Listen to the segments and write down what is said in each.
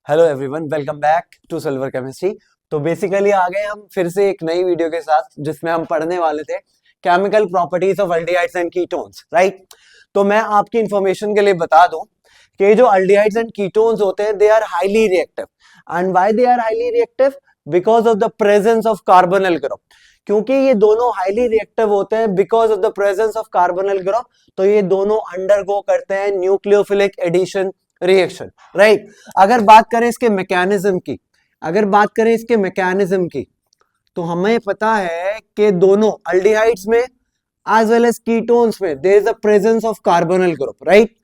Hello everyone, welcome back to silver chemistry. तो basically आ गए हम फिर से एक नई वीडियो के साथ जिसमें हम पढ़ने वाले थे chemical properties of aldehydes and ketones, right. तो मैं आपकी इंफॉर्मेशन के लिए बता दूं कि जो अल्डिहाइड्स एंड कीटोन्स होते हैं they are highly reactive. And why they are highly reactive? Because of the presence of carbonyl group. क्योंकि ये दोनों हाईली रिएक्टिव होते हैं because of the presence of carbonyl group, तो ये दोनों अंडरगो करते हैं न्यूक्लियोफिलिक एडिशन रिएक्शन, राइट। अगर बात करें इसके मैकेनिज्म की, तो हमें पता है कि दोनों अल्डिहाइड्स में एज वेल एज कीटोन्स में there is a presence of carbonyl group, right.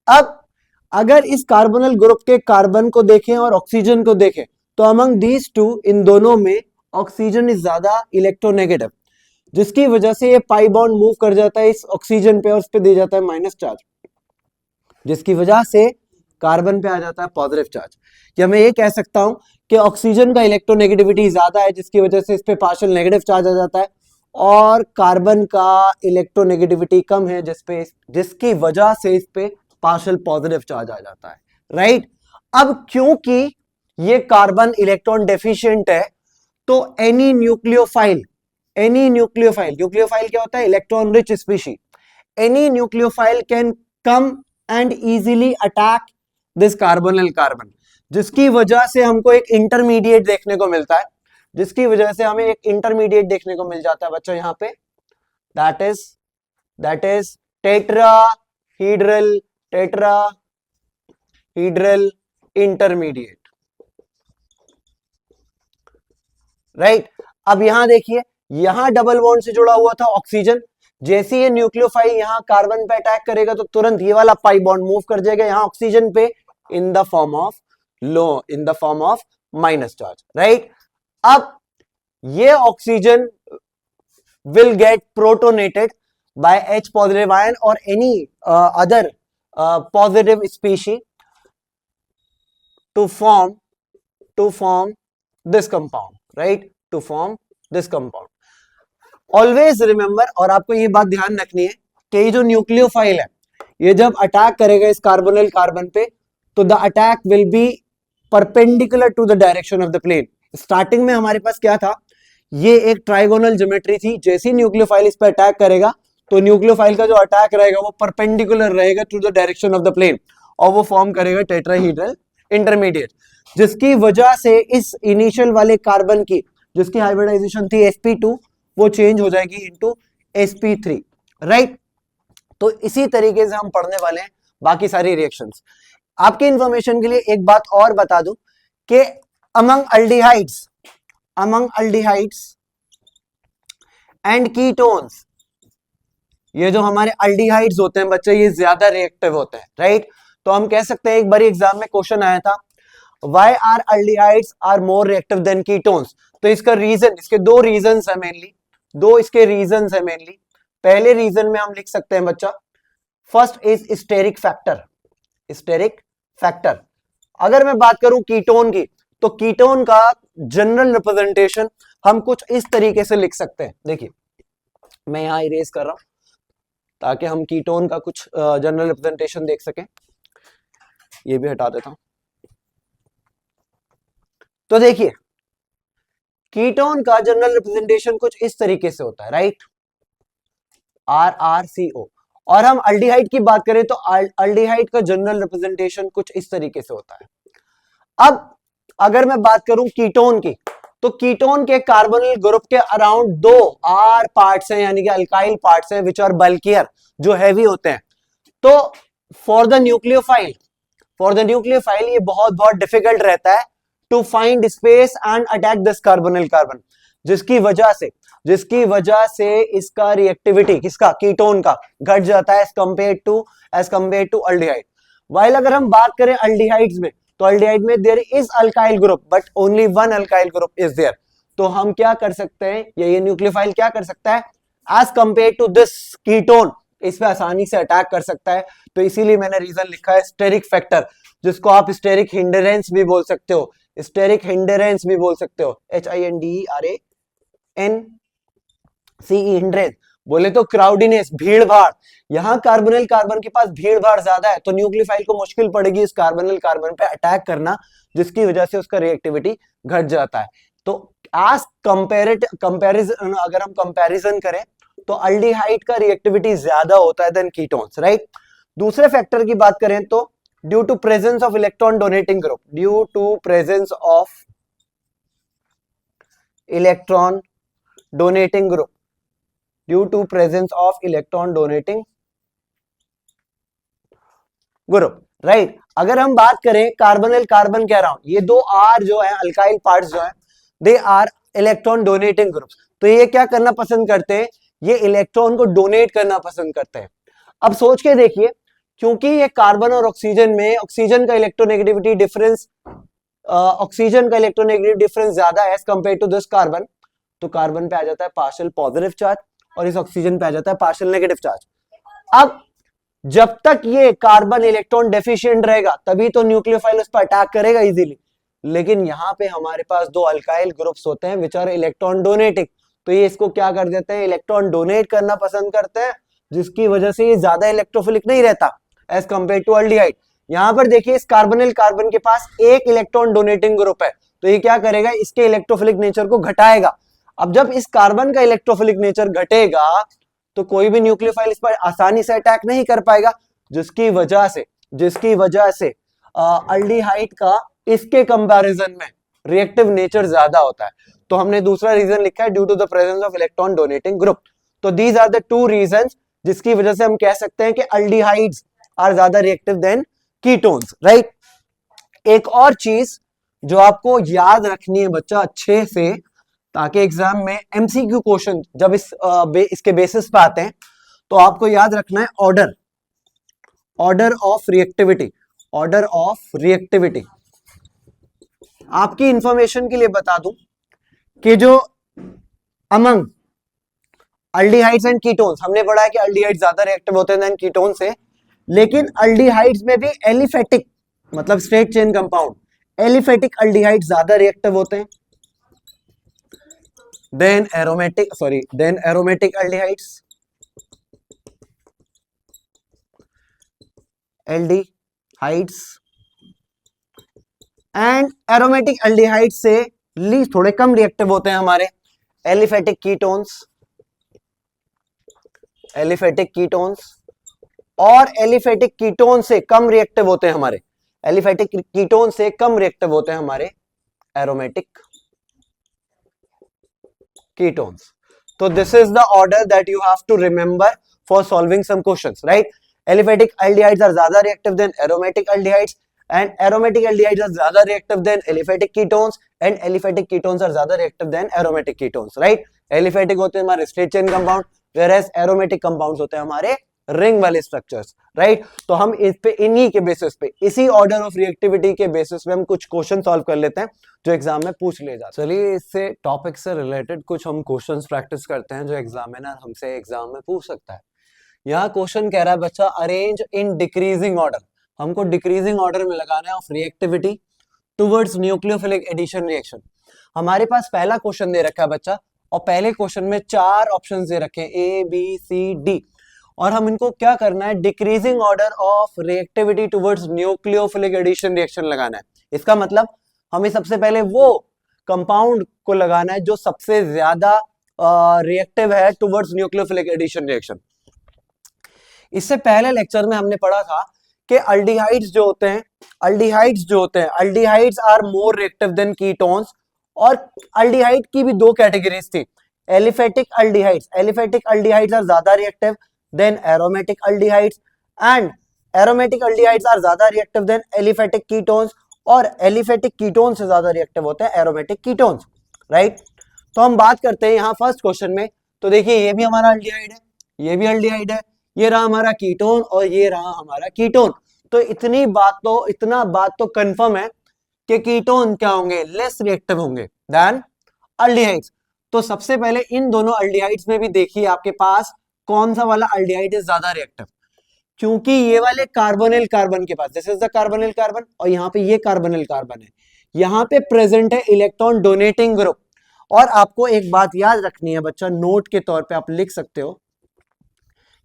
अब अगर इस कार्बोनिल ग्रुप के कार्बन को देखें और ऑक्सीजन को देखें, तो अमंग दीज टू, इन दोनों में ऑक्सीजन इज ज्यादा इलेक्ट्रोनेगेटिव, जिसकी वजह से ये पाई बॉन्ड मूव कर जाता है इस ऑक्सीजन पे और उस पे दे जाता है माइनस चार्ज, जिसकी वजह से कार्बन पे आ जाता है पॉजिटिव चार्ज। या मैं ये कह सकता हूं कि ऑक्सीजन का इलेक्ट्रोनेगेटिविटी ज्यादा है, जिसकी वजह से इस पे पार्शियल नेगेटिव चार्ज आ जाता है, और कार्बन का इलेक्ट्रोनेगेटिविटी कम है जिसकी वजह से इस पे पार्शियल पॉजिटिव चार्ज आ जाता है, राइट। अब क्योंकि ये कार्बन इलेक्ट्रॉन डेफिशिएंट है, तो एनी न्यूक्लियोफाइल क्या होता है? Electron rich species. Any nucleophile can come and easily attack this carbonyl carbon, जिसकी वजह से हमको एक इंटरमीडिएट देखने को मिलता है, बच्चों यहाँ पे, that is tetrahedral intermediate, right. अब यहां देखिए, यहां डबल बॉन्ड से जुड़ा हुआ था ऑक्सीजन, जैसे ये न्यूक्लियोफाइल यहां कार्बन पे अटैक करेगा तो तुरंत ये वाला पाई बॉन्ड मूव कर जाएगा यहां ऑक्सीजन पे in the form of minus charge, right. अब ये oxygen will get protonated by H positive ion और any other positive species to form this compound, right, to form this compound. Always remember, और आपको ये बात ध्यान रखनी है कि ये जो न्यूक्लियोफाइल है, ये जब अटैक करेगा इस कार्बोनिल कार्बन पे, तो the attack will be perpendicular to the direction of the plane. Starting में हमारे पास क्या था? ये एक ट्राइगोनल ज्योमेट्री थी। जैसे ही न्यूक्लियोफाइल इस पे अटैक करेगा, तो न्यूक्लियोफाइल का जो अटैक रहेगा वो परपेंडिकुलर रहेगा to the direction of the plane, और वो फॉर्म करेगा टेट्राहीड्रल इंटरमीडिएट, जिसकी वजह से इस इनिशियल वाले कार्बन की, जिसकी हाइब्रिडाइजेशन थी sp2, वो चेंज हो जाएगी इनटू sp3, राइट। तो इसी तरीके से हम पढ़ने वाले हैं बाकी सारी रिएक्शंस। आपके इंफॉर्मेशन के लिए एक बात और बता दूं कि अमंग अल्डिहाइड्स एंड कीटोन्स, ये जो हमारे अल्डिहाइड्स होते हैं बच्चे, ये ज्यादा रिएक्टिव होते हैं, राइट। तो हम कह सकते हैं, एक बार एग्जाम में क्वेश्चन आया था, Why are aldehydes are more reactive than ketones? तो इसका रीजन, इसके दो रीजंस है मेनली, पहले रीजन में हम लिख सकते हैं बच्चा, फर्स्ट इज स्टेरिक फैक्टर। अगर मैं बात करूं कीटोन की, तो कीटोन का जनरल रिप्रेजेंटेशन हम कुछ इस तरीके से लिख सकते हैं। देखिए, मैं यहां इरेज कर रहा हूं ताकि हम कीटोन का कुछ जनरल रिप्रेजेंटेशन देख सकें। ये भी हटा देता हूं। तो देखिए, कीटोन का जनरल रिप्रेजेंटेशन कुछ इस तरीके से होता है, राइट, RrCO। और हम अल्डिहाइड की बात करें तो अल्डिहाइड का जनरल रिप्रेजेंटेशन कुछ इस तरीके से होता है। अब अगर मैं बात करूं कीटोन की, तो कीटोन के कार्बोनिल ग्रुप के अराउंड 2 R पार्ट्स हैं, यानी कि अल्काइल पार्ट्स हैं, विच आर बल्कियर, जो हैवी होते हैं। तो फॉर द न्यूक्लियोफाइल ये बहुत डिफिकल्ट रहता है to find space and attack this carbonyl carbon, जिसकी वजह से इसका रिएक्टिविटी, किसका? कीटोन का, घट जाता है as compare to aldehyde. While अगर हम बात करें अल्डिहाइड्स में, तो अल्डिहाइड में there is alkyl group but only one alkyl group is there. तो हम क्या कर सकते हैं, ये न्यूक्लियोफाइल क्या कर सकता है, as compare to this ketone, इस पे आसानी से अटैक कर सकता है। तो इसीलिए मैंने रीजन लिखा है स्टेरिक फैक्टर, जिसको आप स्टेरिक हिंडरेंस भी बोल सकते हो, HINDRANCE, HINDRANCE, बोले तो क्राउडीनेस, भीड़ भाड़। यहाँ कार्बोनिल कार्बन के पास भीड़ भाड़ ज्यादा है, तो न्यूक्लियोफाइल को मुश्किल पड़ेगी इस कार्बोनिल कार्बन पे अटैक करना, जिसकी वजह से उसका रिएक्टिविटी घट जाता है। तो आज कंपैरिजन, अगर हम कंपैरिजन करें तो अल्डिहाइड का रिएक्टिविटी ज्यादा होता है देन कीटोन्स, राइट। दूसरे फैक्टर की बात करें तो due to presence of electron donating group, due to presence of electron donating group, due to presence of electron donating group, right. अगर हम बात करें कार्बोनिल कार्बन कह रहा हूं, ये दो आर जो है अल्काइल पार्ट्स जो है, they are electron donating groups. तो ये क्या करना पसंद करते हैं, ये इलेक्ट्रॉन को डोनेट करना पसंद करते हैं। अब सोच के देखिए, क्योंकि ये कार्बन और ऑक्सीजन में ऑक्सीजन का इलेक्ट्रोनेगेटिविटी डिफरेंस, ऑक्सीजन का इलेक्ट्रोनेगेटिव डिफरेंस ज्यादा है as compare to this carbon, तो कार्बन पे आ जाता है पार्शियल पॉजिटिव चार्ज और इस ऑक्सीजन पे आ जाता है पार्शियल नेगेटिव चार्ज। अब जब तक ये कार्बन इलेक्ट्रॉन डेफिशिएंट रहेगा तभी तो न्यूक्लियोफाइल उस पर अटैक करेगा इजीली, लेकिन यहाँ पे हमारे पास दो अल्काइल ग्रुप्स होते हैं विच आर इलेक्ट्रॉन डोनेटिंग, तो ये इसको क्या कर देते हैं, इलेक्ट्रॉन डोनेट करना पसंद करते हैं, जिसकी वजह से ये ज्यादा इलेक्ट्रोफिलिक नहीं रहता एज कंपेयर टू अल्डिहाइड। यहाँ पर देखिए इस कार्बोनिल कार्बन के पास एक इलेक्ट्रॉन डोनेटिंग ग्रुप है, तो ये क्या करेगा, इसके इलेक्ट्रोफिलिक नेचर को घटाएगा। अब जब इस कार्बन का इलेक्ट्रोफिलिक नेचर घटेगा तो कोई भी न्यूक्लियोफाइल इस पर आसानी से अटैक नहीं कर पाएगा, जिसकी वजह से अल्डिहाइड का इसके कंपैरिजन में रिएक्टिव नेचर ज्यादा होता है। तो हमने दूसरा रीजन लिखा है due to the presence of electron donating group. तो these are the two reasons जिसकी वजह से हम कह सकते हैं कि अल्डिहाइड्स आर ज्यादा रिएक्टिव देन कीटोन्स, राइट। एक और चीज जो आपको याद रखनी है बच्चा अच्छे से, ताकि एग्जाम में एमसीक्यू क्वेश्चन जब इसके बेसिस पे आते हैं तो आपको याद रखना है ऑर्डर ऑफ रिएक्टिविटी। आपकी इंफॉर्मेशन के लिए बता दूं कि जो अमंग अल्डिहाइड्स एंड कीटोन्स, हमने पढ़ा है कि अल्डिहाइड्स ज्यादा रिएक्टिव होते हैं देन कीटोन से, लेकिन अल्डिहाइड्स में भी एलिफेटिक मतलब straight chain compound, aliphatic aldehydes ज्यादा रिएक्टिव होते हैं than aromatic aldehydes, and aromatic aldehydes से लीस्ट थोड़े कम रिएक्टिव होते हैं हमारे एलिफेटिक कीटोन्स, और एलिफेटिक कीटोन से कम रिएक्टिव होते हैं हमारे aromatic ketones. So this is the order that you have to remember for solving some questions, right? Aliphatic aldehydes are ज्यादा reactive than aromatic aldehydes, and aromatic aldehydes are ज्यादा reactive than aliphatic ketones, and aliphatic ketones are ज्यादा reactive than aromatic ketones, right? Aliphatic होते हैं हमारे straight chain compound, whereas aromatic compounds होते हैं हमारे ring वाले स्ट्रक्चर्स, राइट। तो हम इस पे इन्हीं के बेसिस पे, इसी ऑर्डर ऑफ रिएक्टिविटी के बेसिस पे हम कुछ क्वेश्चन सॉल्व कर लेते हैं जो एग्जाम में पूछ ले जाते हैं। चलिए इससे टॉपिक से रिलेटेड कुछ हम क्वेश्चंस प्रैक्टिस करते हैं जो एग्जामिनर हमसे एग्जाम में पूछ सकता है। यहाँ क्वेश्चन कह रहा है बच्चा अरेंज इन डिक्रीजिंग ऑर्डर, हमको डिक्रीजिंग ऑर्डर में लगाना है of reactivity towards nucleophilic addition reaction. हमारे पास पहला क्वेश्चन दे रखा है बच्चा, और पहले क्वेश्चन में 4 ऑप्शन दे रखे हैं A B C D, और हम इनको क्या करना है, decreasing order of reactivity towards nucleophilic addition reaction लगाना है। इसका मतलब हमें सबसे पहले वो कंपाउंड को लगाना है जो सबसे ज्यादा रिएक्टिव है टुवर्ड्स न्यूक्लियोफिलिक एडिशन रिएक्शन। इससे पहले लेक्चर में हमने पढ़ा था कि अल्डिहाइड्स जो होते हैं aldehydes are more reactive than ketones, और अल्डिहाइड की भी 2 कैटेगरीज थी, एलिफेटिक अल्डिहाइड्स आर ज्यादा reactive than aromatic aldehydes, and aromatic aldehydes are ज्यादा रिएक्टिव देन एलिफेटिक कीटोन्स, और एलिफेटिक कीटोन से ज्यादा रिएक्टिव होते हैं एरोमेटिक कीटोन्स, राइट। तो हम बात करते हैं यहाँ फर्स्ट क्वेश्चन में, तो देखिए ये भी हमारा अल्डिहाइड है, ये भी अल्डिहाइड है, ये रहा हमारा कीटोन और ये रहा हमारा कीटोन। तो इतना बात तो कंफर्म है कि कीटोन क्या होंगे, लेस रिएक्टिव होंगे देन अल्डिहाइड्स। तो सबसे पहले इन दोनों अल्डिहाइड्स में भी देखिए आपके पास कौन सा वाला अल्डिहाइड है ज्यादा रिएक्टिव, क्योंकि ये वाले कार्बोनिल कार्बन के पास, this is the carbonyl carbon, और यहाँ पे ये कार्बोनिल कार्बन है, यहाँ पे प्रेजेंट है इलेक्ट्रॉन डोनेटिंग ग्रुप। और आपको एक बात याद रखनी है बच्चा, नोट के तौर पे आप लिख सकते हो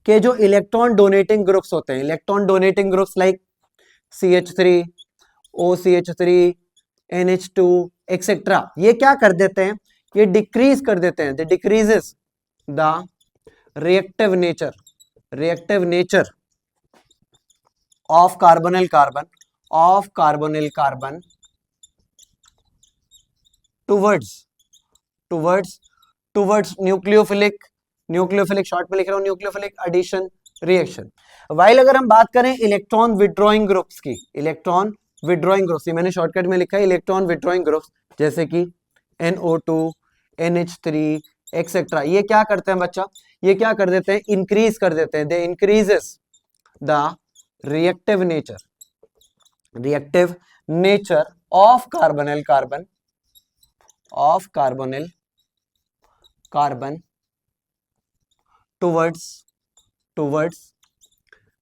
के जो इलेक्ट्रॉन डोनेटिंग ग्रुप्स होते हैं, electron donating groups like CH3, OCH3, NH2 etcetera, ये क्या कर देते हैं, ये डिक्रीज कर देते हैं, decreases the reactive nature of carbonyl carbon towards nucleophilic short में लिख रहा हूं, न्यूक्लियोफिलिक एडिशन रिएक्शन। वाइल अगर हम बात करें इलेक्ट्रॉन विड्रॉइंग ग्रुप्स की, इलेक्ट्रॉन विड्रॉइंग ग्रुप्स, ये मैंने शॉर्टकट में लिखा है इलेक्ट्रॉन विड्रॉइंग ग्रुप्स, जैसे कि NO2, NH3 एक्सेट्रा, ये क्या करते हैं बच्चा, ये क्या कर देते हैं, इंक्रीज कर देते हैं, they increases the reactive nature of carbonyl carbon towards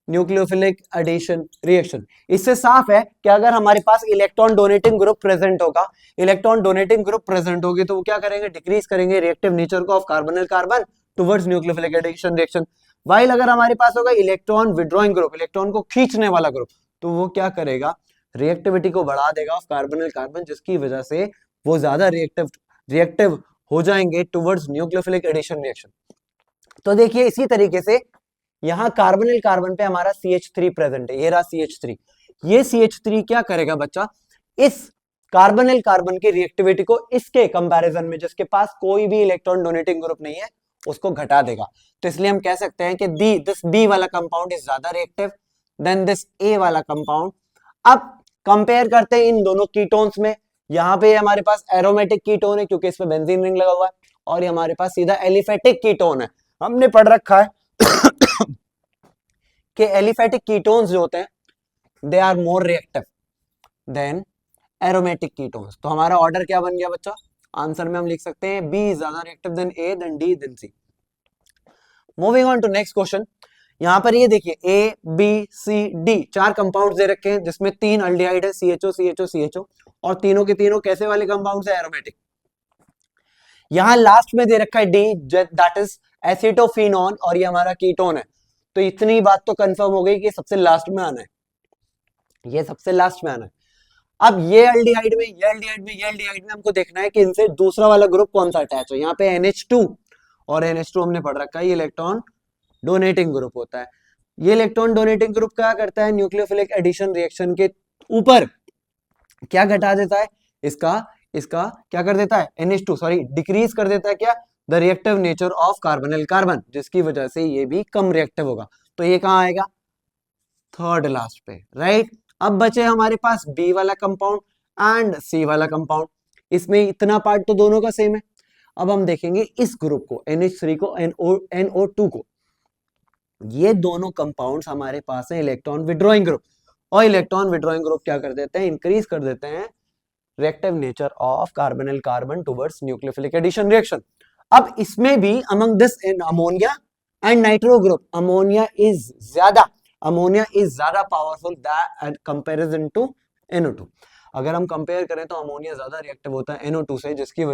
nucleophilic addition reaction. इससे साफ है कि अगर हमारे पास इलेक्ट्रॉन डोनेटिंग ग्रुप प्रेजेंट होगा, इलेक्ट्रॉन डोनेटिंग ग्रुप प्रेजेंट होगी, तो वो क्या करेंगे, डिक्रीज करेंगे रिएक्टिव नेचर को of carbonyl carbon towards nucleophilic addition reaction. While अगर हमारे पास होगा इलेक्ट्रॉन विड्रॉइंग ग्रुप, इलेक्ट्रॉन को खींचने वाला ग्रुप, तो वो क्या करेगा, रिएक्टिविटी को बढ़ा देगा ऑफ कार्बोनिल कार्बन, जिसकी वजह से वो ज्यादा रिएक्टिव हो जाएंगे टुवर्ड्स न्यूक्लियोफिलिक एडिशन रिएक्शन। तो देखिए इसी तरीके से यहां कार्बोनिल कार्बन पे हमारा CH3 प्रेजेंट है, ये रहा CH3, ये CH3 क्या करेगा बच्चा, इस कार्बोनिल कार्बन की रिएक्टिविटी को इसके कंपैरिजन में, जिसके पास कोई भी इलेक्ट्रॉन डोनेटिंग ग्रुप नहीं है, उसको घटा देगा। तो इसलिए हम कह सकते हैं कि दिस B वाला कंपाउंड इज ज्यादा रिएक्टिव देन दिस A वाला कंपाउंड। अब कंपेयर करते हैं इन दोनों कीटोन्स में, यहाँ पे हमारे पास एरोमेटिक कीटोन है क्योंकि इसमें बेंजीन रिंग लगा हुआ है, और ये हमारे पास सीधा एलिफेटिक कीटोन है। हमने पढ़ रखा है कि एलिफेटिक कीटोन्स जो होते हैं they are more reactive than aromatic ketones. तो हमारा ऑर्डर क्या बन गया बच्चा, आंसर में हम लिख सकते हैं B इज ज्यादा reactive than A than D than C। Moving on to next question, यहां पर ये देखिए A B C D 4 compounds दे रखे हैं, जिसमें 3 अल्डिहाइड है, CHO CHO CHO, और तीनों के तीनों कैसे वाले कंपाउंड्स है, एरोमेटिक। यहां लास्ट में दे रखा है D, दैट इज एसिटोफिनॉन, और ये हमारा कीटोन है। तो इतनी बात तो कंफर्म हो गई कि सबसे लास्ट में आना है, ये सबसे लास्ट में आना है। अब ये अल्डिहाइड में, ये अल्डिहाइड में, ये अल्डिहाइड में हमको देखना है कि इनसे दूसरा वाला ग्रुप कौन सा अटैच है। यहाँ पे NH2, और NH2 हमने पढ़ रखा है ये इलेक्ट्रॉन डोनेटिंग ग्रुप होता है। ये इलेक्ट्रॉन डोनेटिंग ग्रुप क्या करता है, न्यूक्लियोफिलिक एडिशन रिएक्शन के ऊपर क्या घटा देता है, इसका क्या कर देता है, NH2 सॉरी डिक्रीज कर देता है क्या, the reactive nature of carbonyl carbon, जिसकी वजह से ये भी कम रिएक्टिव होगा। तो ये कहाँ आएगा, थर्ड लास्ट पे, राइट। अब बचे हमारे पास B वाला कंपाउंड एंड C वाला कंपाउंड, इसमें इतना पार्ट तो दोनों का सेम है। अब हम देखेंगे इस ग्रुप को, NH3 को, NO2 को, ये दोनों कंपाउंड्स हमारे पास है इलेक्ट्रॉन विड्रॉइंग ग्रुप, और इलेक्ट्रॉन विड्रॉइंग ग्रुप क्या कर देते हैं, इंक्रीज कर देते हैं reactive nature of carbonyl carbon towards nucleophilic addition reaction. अब इसमें भी among this in ammonia and nitro group, ammonia is ज्यादा powerful that comparison to NO2। अगर हम कंपेयर करें तो अमोनिया ज्यादा रिएक्टिव होता है NO2 से, जिसकी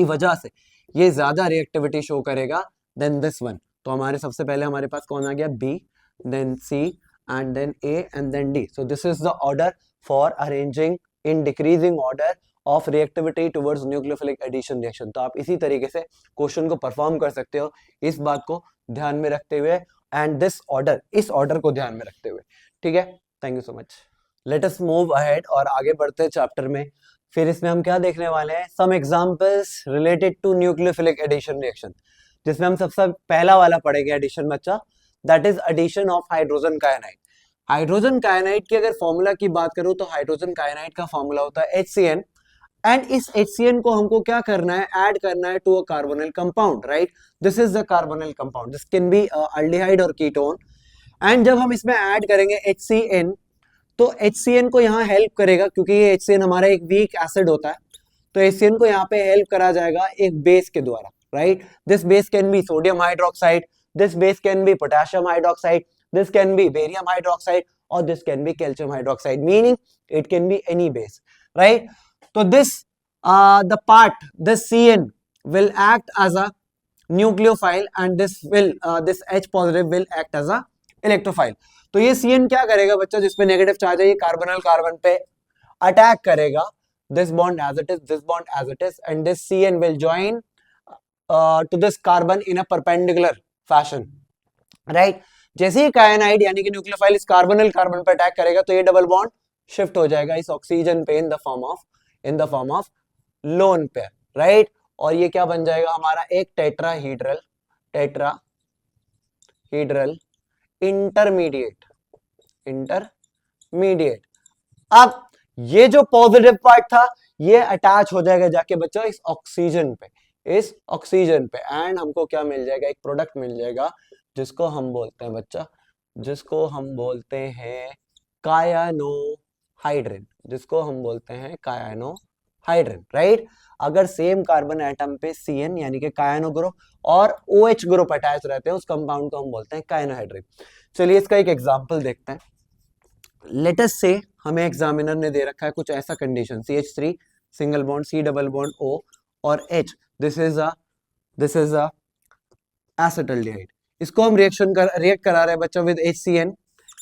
वजह से ये ज्यादा रिएक्टिविटी शो करेगा देन दिस वन। तो हमारे सबसे पहले हमारे पास कौन आ गया, B, then C and then A and then D। So this is the order for arranging in decreasing order of reactivity towards nucleophilic addition reaction. तो आप इसी तरीके से क्वेश्चन को परफॉर्म कर सकते हो, इस बात को ध्यान में रखते हुए, एंड दिस ऑर्डर, इस ऑर्डर को ध्यान में रखते हुए, ठीक है। Thank you so much. Let us move ahead और आगे बढ़ते हैं चैप्टर में। फिर इसमें हम क्या देखने वाले हैं, some examples related to nucleophilic addition reaction, जिसमें हम सबसे पहला वाला पढ़ेंगे एडिशन बच्चा, that is addition of hydrogen cyanide. Hydrogen cyanide की अगर फॉर्मूला की बात करूं तो हाइड्रोजन कायनाइड का फॉर्मूला होता है HCN, एंड इस HCN को हमको क्या करना है, ऐड करना है to a carbonyl compound, right. This is the carbonyl compound, this can be aldehyde और कीटोन। एंड जब हम इसमें ऐड करेंगे HCN, तो HCN को यहाँ हेल्प करेगा, क्योंकि ये HCN हमारा एक वीक एसिड होता है, तो HCN को यहाँ पे हेल्प करा जाएगा एक बेस के द्वारा, right. This base can be sodium hydroxide, this base can be potassium hydroxide, this can be barium hydroxide, or this can be calcium hydroxide, meaning it can be any base, right. So this CN will act as a nucleophile and this H positive will act as a electrophile. तो ये CN क्या करेगा बच्चा, जिसपे negative charge है, ये कार्बोनल carbon पे attack करेगा, this bond as it is, this bond as it is, and this CN will join to this carbon in a perpendicular fashion, right? जैसे ही कायनाइड यानी कि न्यूक्लियोफाइल इस कार्बोनल कार्बन पर अटैक करेगा तो ये डबल बॉन्ड शिफ्ट हो जाएगा इस ऑक्सीजन पे in the form of lone pair, right? और ये क्या बन जाएगा हमारा, एक टेट्राहीड्रल इंटरमीडिएट। अब ये जो पॉजिटिव पार्ट था ये अटैच हो जाएगा जाके बच्चा इस ऑक्सीजन पे एंड हमको क्या मिल जाएगा, एक प्रोडक्ट मिल जाएगा जिसको हम बोलते हैं बच्चा, कायानोहाइड्रेन, राइट? अगर सेम कार्बन एटम पे CN यानी कि कायानो ग्रुप और OH ग्रुप अटैच रहते हैं उस कंपाउंड को हम बोलते हैं कायानोहाइड्रेन। चलिए इसका एक एग्जांपल देखते हैं। लेट अस से हमें एग्जामिनर ने दे रखा है कुछ ऐसा condition, CH3 single bond C double bond O और H, this is a acetaldehyde. इसको हम रिएक्ट करा रहे हैं बच्चा with HCN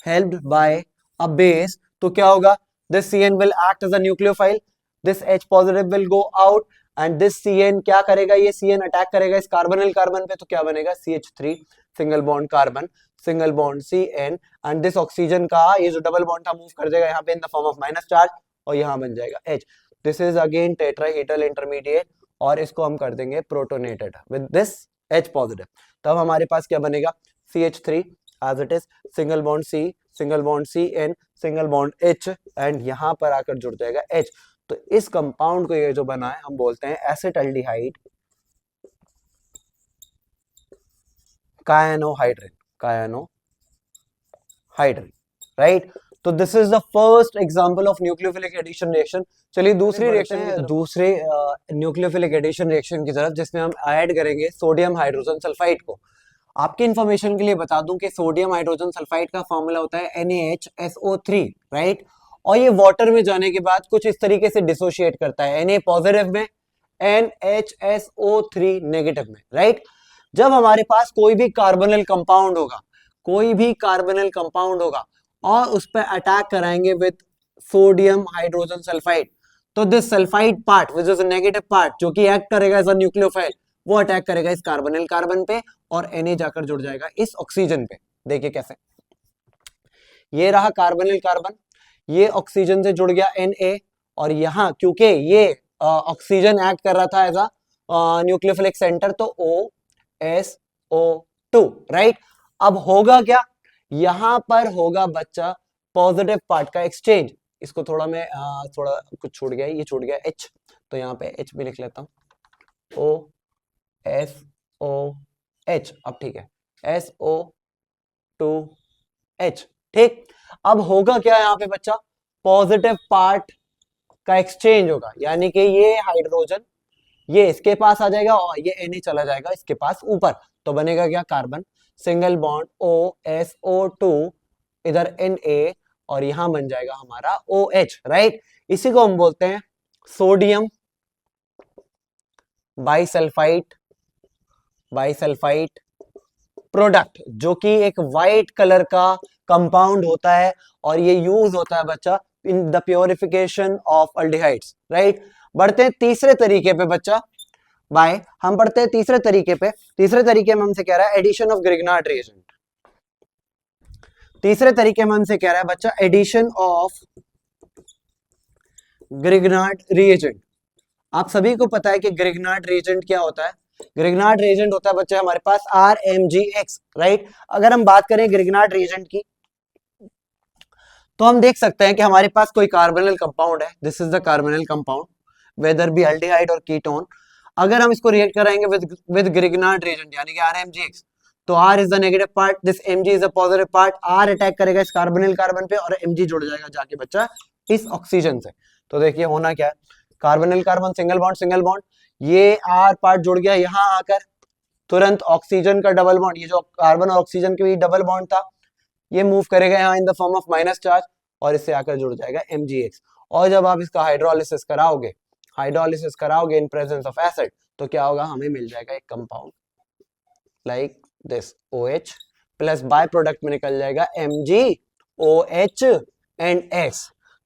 helped by a base. तो क्या होगा, this CN will act as a nucleophile, this H positive will go out and this CN क्या करेगा, ये CN अटैक करेगा इस कार्बोनिल कार्बन पे, तो क्या बनेगा, CH3 single bond carbon single bond CN and this oxygen का ये जो डबल बॉन्ड था मूव कर जाएगा यहाँ पे in the form of minus charge और यहाँ बन जाएगा H। This is again tetrahedral intermediate और इसको हम कर देंगे protonated with this H positive. तब हमारे पास क्या बनेगा, CH3 as it is single bond CN single bond H and यहाँ पर आकर जुड़ जाएगा H। तो इस कंपाउंड को ये जो बना है हम बोलते हैं एसिटाल्डिहाइड कायानोहाइड्रेन, राइट? तो this is the first example of nucleophilic addition reaction. चलिए दूसरे न्यूक्लियोफिलिक एडिशन रिएक्शन की तरफ, जिसमें हम ऐड करेंगे सोडियम हाइड्रोजन सल्फाइड को। आपकी इंफॉर्मेशन के लिए बता दूं कि सोडियम हाइड्रोजन सल्फाइड का फॉर्मूला होता है NaHSO3, राइट? और ये वाटर में जाने के बाद कुछ इस तरीके से डिसोशिएट करता है, Na पॉजिटिव में NHSO3 नेगेटिव में, राइट? जब हमारे पास कोई भी कार्बोनिल कंपाउंड होगा और उस पर अटैक कराएंगे विद सोडियम हाइड्रोजन सल्फाइड, तो this sulphide part which is a negative part जो कि एक्ट करेगा एज अ न्यूक्लियोफाइल, वो अटैक करेगा इस कार्बोनिल कार्बन पे और Na जाकर जुड़ जाएगा इस ऑक्सीजन पे। देखिए कैसे, ये रहा कार्बोनिल कार्बन, ये ऑक्सीजन से जुड़ गया Na और यहाँ क्योंकि ये ऑक्सीजन एक्ट कर रहा था एज अ न्यूक्लियोफिलिक सेंटर तो OSO2, राइट? अब होगा क्या, यहां पर होगा बच्चा पॉजिटिव पार्ट का एक्सचेंज। इसको थोड़ा मैं थोड़ा कुछ छूट गया, ये छूट गया H, तो यहाँ पे H भी लिख लेता हूं, OSOH। अब ठीक है, SO2H, ठीक? अब होगा क्या यहाँ पे बच्चा, पॉजिटिव पार्ट का एक्सचेंज होगा, यानी कि ये हाइड्रोजन ये इसके पास आ जाएगा और ये Na चला जाएगा इसके पास ऊपर, तो बनेगा क्या, कार्बन सिंगल बॉन्ड OSO2 इधर Na और यहां बन जाएगा हमारा OH, राइट? इसी को हम बोलते हैं सोडियम बाइसल्फाइड प्रोडक्ट, जो कि एक वाइट कलर का कंपाउंड होता है और ये यूज होता है बच्चा in the purification of aldehydes, right? बढ़ते हैं तीसरे तरीके पे बच्चा, हम पढ़ते हैं तीसरे तरीके पे। तीसरे तरीके में हमसे कह रहा है एडिशन ऑफ ग्रिग्नार्ड रिएजेंट। तीसरे तरीके में हमसे कह रहा है बच्चा एडिशन ऑफ ग्रिग्नार्ड रिएजेंट। आप सभी को पता है कि ग्रिग्नार्ड रिएजेंट क्या होता है। ग्रिग्नार्ड रिएजेंट होता है बच्चा हमारे पास RMgX, राइट? अगर हम बात करें ग्रिग्नार्ड रिएजेंट की तो हम देख सकते हैं कि हमारे पास कोई कार्बोनिल कंपाउंड है, this is the carbonyl compound, whether be aldehyde और कीटोन। अगर हम इसको रिएक्ट कराएंगे विद ग्रिग्नार्ड रिएजेंट यानी कि RMgX, तो R is the negative part, this Mg is the positive part, R attack करेगा इस कार्बोनिल कार्बन पे और Mg जुड़ जाएगा जाके बच्चा इस ऑक्सीजन से। तो देखिए होना क्या है, कार्बोनिल कार्बन सिंगल बॉन्ड, ये R पार्ट जुड़ गया यहाँ आकर, तुरंत ऑक्सीजन का डबल बॉन्ड, ये जो कार्बन और ऑक्सीजन के बीच डबल बॉन्ड था ये मूव करेगा यहाँ इन the form of minus charge और इससे आकर जुड़ जाएगा MgX। और जब आप इसका हाइड्रोलिसिस कराओगे इन प्रेजेंस ऑफ एसिड, तो क्या होगा, हमें मिल जाएगा एक compound like this OH plus by product में निकल जाएगा MgOH एंड X.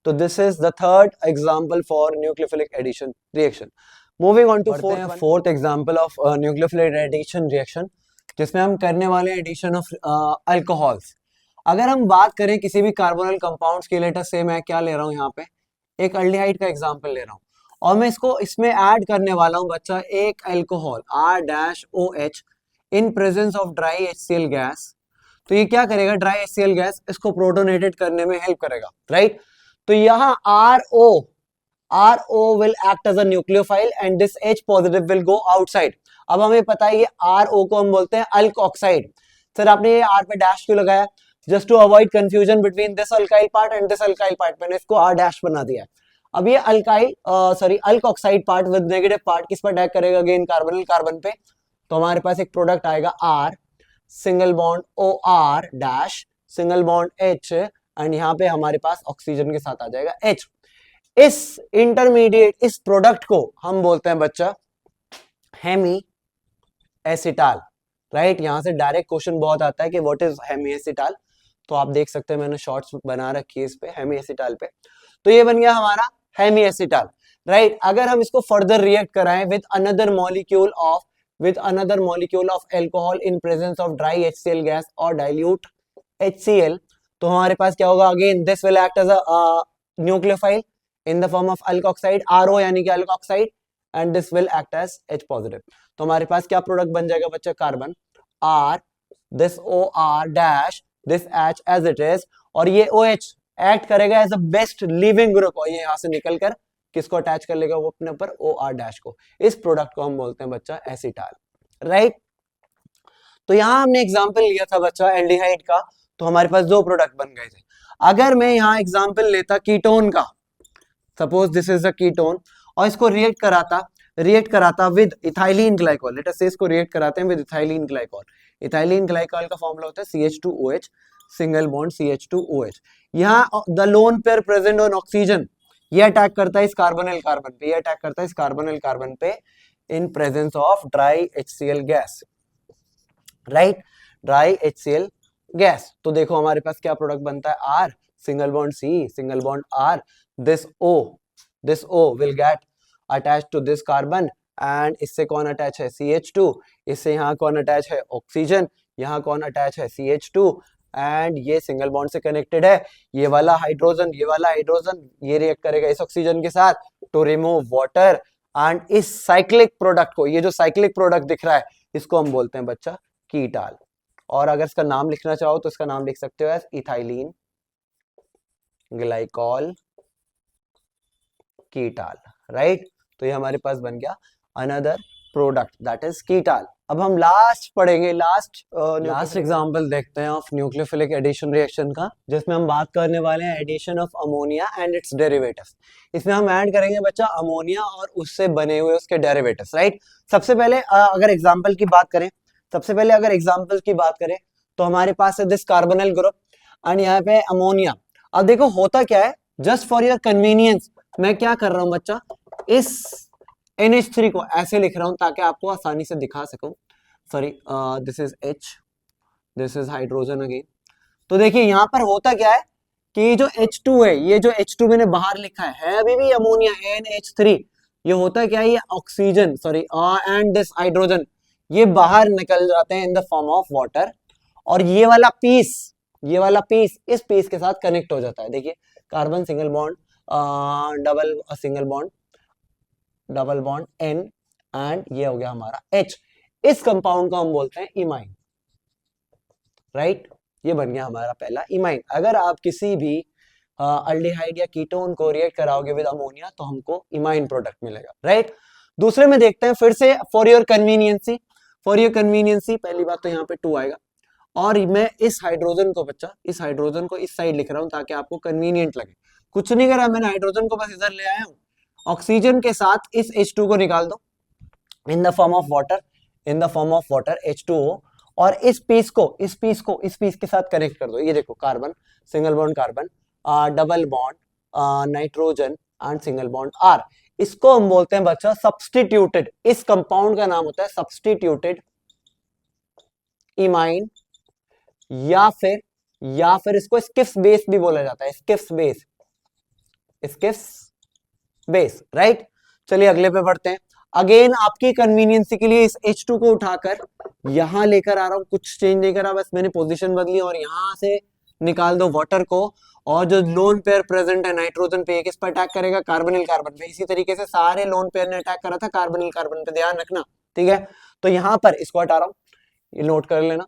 तो this is the third example for nucleophilic addition reaction. Moving on to fourth example of nucleophilic addition reaction, जिसमें हम करने वाले हैं एडिशन ऑफ अल्कोहल्स. अगर हम बात करें किसी भी कार्बोनल कंपाउंड्स की, लेटर से मैं क्या ले रहा हूँ यहाँ पे, एक अल्डिहाइड का एग्जांपल ले रहा हूँ और मैं इसको इसमें ऐड करने वाला हूँ बच्चा एक alcohol R-OH in presence of dry HCl gas. तो ये क्या करेगा, ड्राई HCl गैस इसको प्रोटोनेटेड करने में हेल्प करेगा, राइट. तो यहाँ RO will act as a nucleophile and this H positive will go outside. अब हमें पता है ये RO को हम बोलते हैं अल्क ऑक्साइड. सर आपने ये R पे डैश क्यों लगाया? Just to avoid confusion between this alkyl part and this alkyl part, मैंने इसको R डैश बना दिया है. अब ये alkoxide part with negative part किस पर अटैक करेगा? अगेन कार्बोनिल कार्बन पे. तो हमारे पास एक प्रोडक्ट आएगा R single bond OR dash single bond H and यहाँ पे हमारे पास ऑक्सीजन के साथ आ जाएगा H. इस इंटरमीडिएट इस प्रोडक्ट को हम बोलते हैं बच्चा हेमी एसिटाल, राइट. यहां से डायरेक्ट क्वेश्चन बहुत आता है कि व्हाट इज हेमी एसिटाल. तो आप देख सकते हैं मैंने शॉर्ट्स बना रखी है इस पे हेमी एसिटाल पे. तो ये बन गया हमारा हेमी एसिटाल, राइट. अगर हम इसको फर्दर रिएक्ट कराएं with another molecule of alcohol in presence of dry HCl gas और डाइल्यूट HCl, तो हमारे पास क्या होगा? Again this will act as a nucleophile in the form of alkoxide RO यानी कि alkoxide and this will act as H positive. तो हमारे पास क्या प्रोडक्ट बन जाएगा बच्चा? Carbon R this OR dash this H as it is और ये OH एक्ट करेगा as a best leaving group और ये यहां से निकलकर किसको अटैच कर लेगा? वो अपने ऊपर OR डैश को. इस प्रोडक्ट को हम बोलते हैं बच्चा एसिटाल, राइट. तो यहां हमने एग्जांपल लिया था बच्चा एल्डिहाइड का, तो हमारे पास दो प्रोडक्ट बन गए थे. अगर मैं यहां एग्जांपल लेता कीटोन का, suppose this is a ketone और इसको रिएक्ट कराता with ethylene glycol. Let us से इसको रिएक्ट कराते हैं with ethylene glycol. Ethylene glycol का फॉर्मूला होता है CH2OH सिंगल बॉन्ड CH2OH. यहाँ the lone pair present on oxygen ये अटैक करता है इस कार्बोनिल कार्बन पे, इन presence of dry HCl gas, right. Dry HCl gas. तो देखो हमारे पास क्या प्रोडक्ट बनता है? R single bond C single bond R. this O will get attached to this carbon and इससे कौन अटैच है? CH2. इससे यहाँ कौन अटैच है? ऑक्सीजन. यहाँ कौन अटैच है? CH2 एंड ये सिंगल बॉन्ड से कनेक्टेड है. ये वाला हाइड्रोजन ये रिएक्ट करेगा इस ऑक्सीजन के साथ टू रिमूव वाटर एंड इस साइक्लिक प्रोडक्ट को, ये जो साइक्लिक प्रोडक्ट दिख रहा है इसको हम बोलते हैं बच्चा कीटाल. और अगर इसका नाम लिखना चाहो तो इसका नाम लिख सकते हो एज इथाइलिन ग्लाइकॉल कीटाल, राइट. तो ये हमारे पास बन गया अनदर प्रोडक्ट दैट इज कीटाल. अब हम लास्ट पढ़ेंगे, लास्ट एग्जांपल देखते हैं ऑफ न्यूक्लियोफिलिक एडिशन रिएक्शन का, जिसमें हम बात करने वाले हैं addition of ammonia and its derivatives. इसमें हम ऐड करेंगे बच्चा अमोनिया और उससे बने हुए उसके डेरिवेटिव्स, राइट. सबसे पहले अगर एग्जांपल की बात करें तो हमारे पास है दिस कार्बोनिल ग्रुप एंड यहाँ पे अमोनिया. अब देखो होता क्या है, जस्ट फॉर योर कन्वीनियंस मैं क्या कर रहा हूं बच्चा, इस NH3 को ऐसे लिख रहा हूं ताकि आपको आसानी से दिखा सकूं. Sorry, this is H, this is hydrogen again. तो देखिए यहां पर होता क्या है कि जो H2 है, ये जो H2 मैंने बाहर लिखा है अभी भी अमोनिया NH3. ये होता क्या है, ये ऑक्सीजन एंड दिस हाइड्रोजन ये बाहर निकल जाते हैं इन द फॉर्म ऑफ वाटर और ये वाला पीस इस पीस के साथ कनेक्ट हो जाता है. देखिए carbon single bond double bond N and ये हो गया हमारा H. इस कंपाउंड को हम बोलते हैं इमाइन, राइट. ये बन गया हमारा पहला इमाइन. अगर आप किसी भी अल्डिहाइड या कीटोन को रिएक्ट कराओगे विद अमोनिया तो हमको इमाइन प्रोडक्ट मिलेगा, राइट. दूसरे में देखते हैं फिर से फॉर योर कन्वीनियंसी पहली बात तो यहाँ पे 2 आएगा और मैं इस हाइड्रोजन को इस साइड लिख रहा हूं ताकि आपको कन्वीनियंट लगे. कुछ नहीं करा मैंने, हाइड्रोजन को बस इधर ले आया हूं. ऑक्सीजन के साथ इस H2 को निकाल दो इन the form of water H2O और इस पीस के साथ कनेक्ट कर दो. ये देखो carbon single bond carbon double bond nitrogen and single bond R. इसको हम बोलते हैं बच्चा सब्स्टिट्यूटेड. इस कंपाउंड का नाम होता है सब्स्टिट्यूटेड इमाइन, या फिर इसको स्किफ्स बेस भी बोला जाता है, स्किफ्स बेस, राइट। चलिए अगले पे बढ़ते हैं। अगेन आपकी कन्वीनियंस के लिए इस H2 को उठाकर यहां लेकर आ रहा हूं, कुछ चेंज नहीं करा, बस मैंने पोजीशन बदली और यहां से निकाल दो वाटर को, और जो लोन पेयर प्रेजेंट है नाइट्रोजन पे, किस पर अटैक करेगा, कार्बोनिल कार्बन पे। इसी तरीके से सारे लोन पेयर ने अटैक करा था कार्बोनिल कार्बन पे, ध्यान रखना, ठीक है। तो यहां पर इसको हटा रहा हूं, ये नोट कर लेना।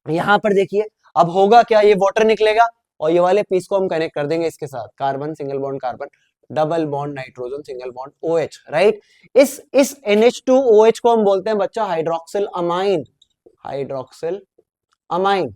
यहां पर देखिए अब होगा क्या, ये वाटर निकलेगा और ये वाले पीस को हम कनेक्ट कर देंगे इसके साथ, carbon single bond carbon, double bond nitrogen single bond OH, right. इस NH2OH को हम बोलते हैं बच्चा हाइड्रोक्सिल अमाइन,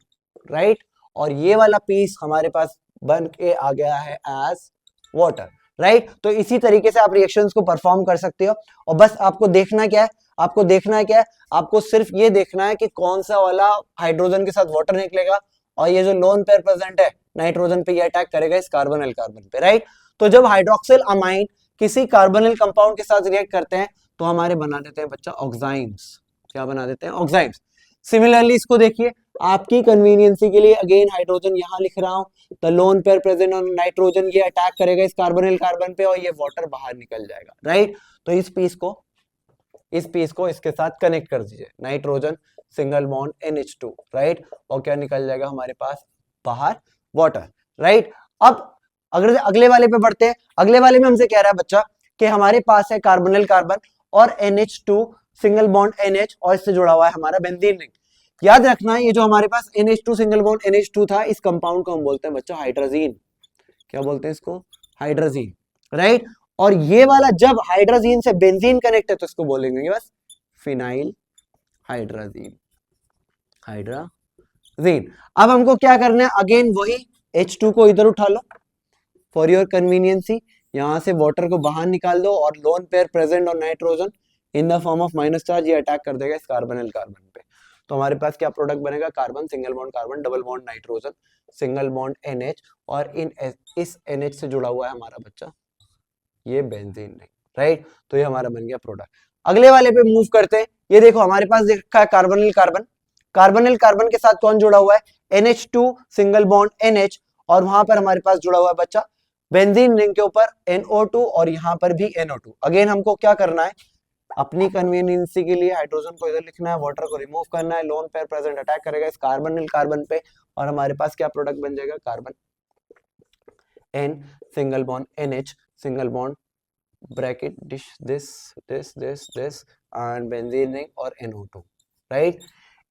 राइट। और ये वाला पीस हमारे पास बन के आ गया है एज वाटर, राइट। तो इसी तरीके से आप रिएक्शंस को परफॉर्म कर सकते हो, और बस आपको देखना क्या है, आपको सिर्फ ये देखना है कि कौन सा वाला हाइड्रोजन के साथ वाटर निकलेगा, और ये जो लोन पेयर प्रेजेंट है नाइट्रोजन पे, ये अटैक करेगा इस कार्बोनिल कार्बन पे, राइट। तो जब हाइड्रोक्सिल अमाइन किसी कार्बोनिल कंपाउंड के साथ रिएक्ट करते हैं तो हमारे बना देते हैं बच्चा ऑक्साइम्स। क्या बना देते हैं, ऑक्साइम्स। सिमिलरली इसको देखिए, आपकी कन्वीनियंसी के लिए अगेन हाइड्रोजन यहां लिख रहा हूं, the lone pair present on nitrogen, ये अटैक करेगा इस कार्बोनिल कार्बन पे और ये वाटर बाहर निकल जाएगा, राइट। तो इस पीस को इसके साथ कनेक्ट कर दीजिए, nitrogen single bond NH2, right. और क्या निकल जाएगा हमारे पास बाहर, वाटर, राइट। अब अगर अगले वाले पे बढ़ते हैं, अगले वाले में हमसे कह रहा है बच्चा कि हमारे पास है कार्बोनिल कार्बन और NH2 सिंगल बॉन्ड NH, और इससे जुड़ा हुआ है हमारा बेंजीन रिंग। याद रखना ये जो हमारे पास NH2 सिंगल बॉन्ड NH2 था, इस कंपाउंड को हम बोलते हैं बच्चा हाइड्रोजीन। क्या बोलते हैं इसको, हाइड्रोजीन, राइट। और ये वाला जब हाइड्रोजीन से बेंजीन कनेक्ट है तो इसको बोलेंगे बस फिनाइल हाइड्रोजीन। अब हमको क्या करना है, अगेन वही H2 को इधर उठा लो फॉर योर कन्वीनियंसी, यहां से वाटर को बाहर निकाल दो, और lone pair present on nitrogen in the form of minus charge, ये अटैक कर देगा इस कार्बोनिल कार्बन पे। तो हमारे पास क्या प्रोडक्ट बनेगा, carbon single bond carbon, double bond nitrogen single bond NH, और इस NH से जुड़ा हुआ है हमारा बच्चा ये बेंजीन रिंग, राइट। तो ये हमारा बन गया प्रोडक्ट। अगले वाले पे मूव करते हैं। ये देखो हमारे पास देखा है कार्बोनिल कार्बन के साथ कौन जुड़ा हुआ है, NH2 सिंगल बॉन्ड NH, और वहां पर हमारे पास जुड़ा हुआ है बच्चा बेंजीन रिंग के ऊपर NO2, और यहां पर भी NO2। अगेन हमको क्या करना है, अपनी कन्वीनियंसी के लिए हाइड्रोजन को इधर लिखना है, वाटर को रिमूव करना है, लोन पेयर प्रेजेंट अटैक करेगा इस कार्बोनिल कार्बन पे, और हमारे पास क्या प्रोडक्ट बन जाएगा, carbon N single bond NH single bond bracket this and benzene ring और NO2, राइट।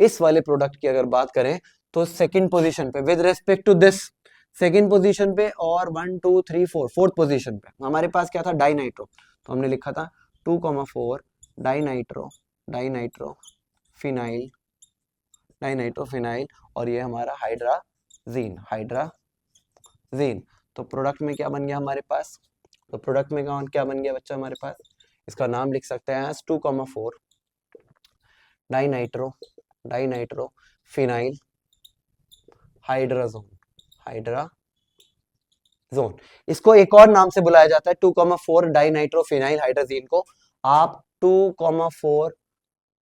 इस वाले प्रोडक्ट की अगर बात करें तो सेकंड पोजीशन पे with respect to this, second position पे, और 1 2 3 4 फोर्थ पोजीशन पे हमारे पास क्या था, डाइनाइट्रो। तो हमने लिखा था 2,4 डाइनाइट्रो फिनाइल, और ये हमारा हाइड्राजीन। तो प्रोडक्ट में क्या बन गया हमारे पास, तो प्रोडक्ट में क्या बन गया बच्चा हमारे पास, इसका नाम लिख सकते हैं 2,4 डाइनाइट्रो फिनाइल हाइड्राजोन। इसको एक और नाम से बुलाया जाता है 2,4 डाइनाइट्रो फिनाइल हाइड्राजीन को आप 2,4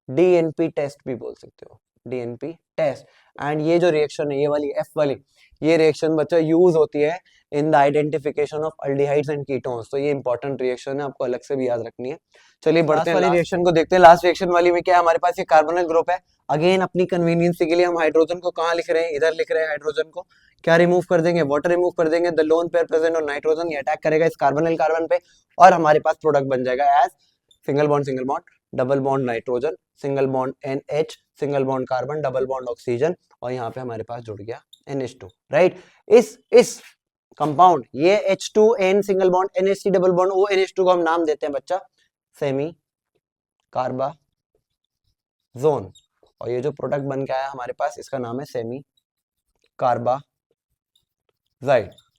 DNP टेस्ट भी बोल सकते हो, DNP टेस्ट। एंड ये जो रिएक्शन है, ये वाली F वाली, ये रिएक्शन बच्चा यूज होती है in the identification of aldehydes and ketones. तो ये इंपॉर्टेंट रिएक्शन है, आपको अलग से भी याद रखनी है। चलिए बढ़ते हैं वाली रिएक्शन को देखते हैं। लास्ट रिएक्शन वाली में क्या है हमारे पास, ये कार्बोनिल ग्रुप है। अगेन अपनी कन्वीनियंस के लिए हम हाइड्रोजन को कहाँ लिख रहे हैं, इधर लिख रहे हैं हाइड्रोजन को। क्या रिमूव कर देंगे, वाटर रिमूव कर देंगे, the lone pair present on nitrogen, ये अटैक करेगा इस कार्बोनिल कार्बन पे, और हमारे पास प्रोडक्ट बन जाएगा as single bond double bond nitrogen single bond NH single bond carbon double bond oxygen, और यहाँ पे हमारे पास जुड़ गया NH2, राइट। इस कंपाउंड ये H2N single bond NH3 double bond O NH2 को हम नाम देते हैं बच्चा सेमी कार्बाजोन, और ये जो प्रोडक्ट बन के आया हमारे पास, इसका नाम है सेमी कार्बाजाइड।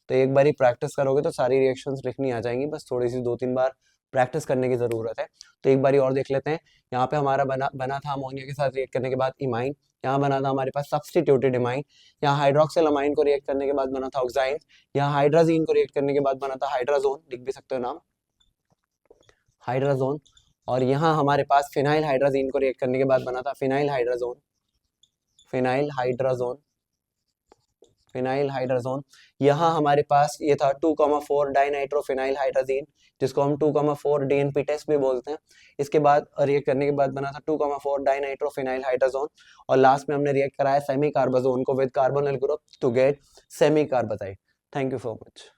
तो एक बार ही प्रैक्टिस करोगे तो सारी रिएक्शंस लिखनी आ जाएंगी, बस थोड़ी सी 2-3 बार प्रैक्टिस करने की जरूरत है। तो एक बार और देख लेते हैं। यहाँ पे हमारा बना था अमोनिया के साथ रिएक्ट करने के बाद इमाइन, यहाँ बना था हमारे पास सब्स्टिट्यूटेड इमाइन, यहाँ हाइड्रोक्सिल अमाइन को रिएक्ट करने के बाद बना था ऑक्साइन, यहाँ हाइड्राजीन को रिएक्ट करने के बाद बना था हाइड्राजोन, लिख भी सकते हो नाम हाइड्राजोन, और यहाँ हमारे पास फिनाइल हाइड्राजीन को रिएक्ट करने के बाद बना था phenyl hydrazone, phenyl hydrazone, phenyl hydrazone. यहाँ हमारे पास ये था 2,4 डाइनाइट्रोफिनाइल हाइड्राजीन, जिसको हम 2,4 डीएनपी टेस्ट भी बोलते हैं। इसके बाद रिएक्ट करने के बाद बना था 2,4 डाइनाइट्रोफिनाइल हाइड्राजोन, और लास्ट में हमने रिएक्ट कराया सेमी कार्बाजोन को with carbonyl group to get semi carbide. Thank you so much.